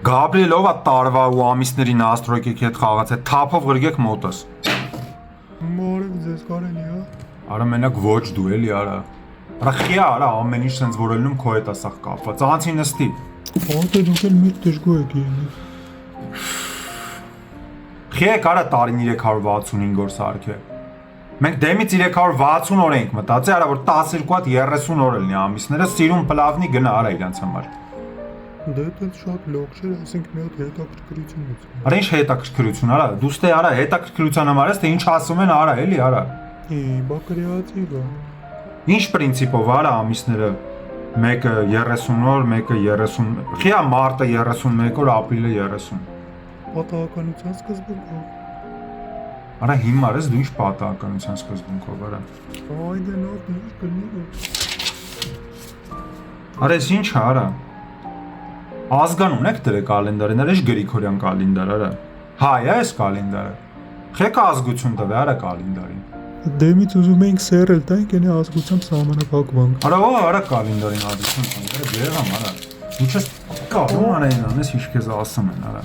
Գաբրիելովա տարվա ու ամիսների նաստրոյկեք հետ խաղաց է թափով գրգեք մոտս։ Մարև ձեզ կարելի է։ Արա մենակ ոչ դու էլի արա։ Արա խիա արա ամեն ինչ սենց որ ելնում քո հետ ասախ կապված։ Աղացի նստի։ Ո՞նց դուք էլ մի դժգոհ եք ելնում։ Խիեք արա տարին 365 օր սարքե։ Մենք դեմից 360 օր ենք մտածի արա որ 12 հատ 30 օր ելնի ամիսները սիրուն պլավնի գնա արա իրանց համար։ Դե դա շատ լոկ չէ, ասենք մի հատ հետաքրքրություն է։ Արա ինչ հետաքրքրություն արա, դու ստե արա հետաքրքրության համար ես թե ինչ ասում են արա էլի արա։ Բակրիացի բա։ Ինչ պրինցիպով արա ամիսները մեկը 30 օր, մեկը 30, խիա մարտը 31 օր, ապրիլը 30։ Պատահականության սկզբունքով։ Արա հիմար ես դու ինչ պատահականության սկզբունքով արա։ Այ դե լավ ինչ կլինի։ Արա ես ինչ արա։ Ազգան ունեք դրե կալենդարին, արա ինչ գրիգորյան կալենդար արա։ Հայ է այս կալենդարը։ Խեք ազգություն տվե արա կալենդարին։ Դեմից ուզում էինք սերել տանք, ենի ազգությամբ սահմանափակվանք։ Արա ո արա կալենդարին ազգություն տանք, եղամ արա։ Դու չես կարող անեն անես ինչ քեզ ասում են արա։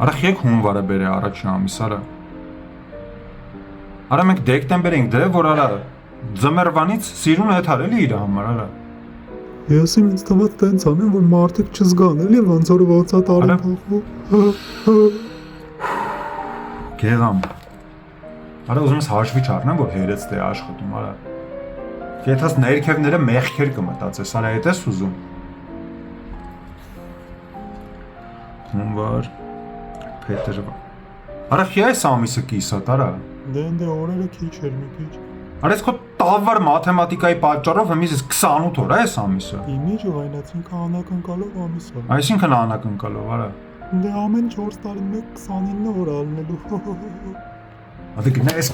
Արա խեք հունվարը բերե առաջին ամիս արա։ Արա մենք դեկտեմբեր ենք դրել որ արա ձմեռվանից սիրուն էթար էլի իր համար արա։ Ես ինձ թվաց տենց անեմ, որ մարդիկ չզգան էլի ոնց որ ոնցա տարին փոխվում։ Գեղամ։ Արա ուզում ես հաշվի չառնեմ որ հերեց դե աշխատում արա։ Եթե ներքևները մեղքեր կմտածես, արա հետ ես ուզում։ Հունվար, փետրվար։ Արա խի այս ամիսը կիսատ արա։ Դե օրերը քիչ էր մի քիչ։ Արա ես քո տավար մաթեմատիկայի պատճառով հմիզ 28 օր է այս ամիսը։ Իմիջ այնացինք անակնկալով ամիս է։ Այսինքն անակնկալով արա։ Դե ամեն 4 տարին մեկ 29 օր ալնելու։ Ադե գնա այս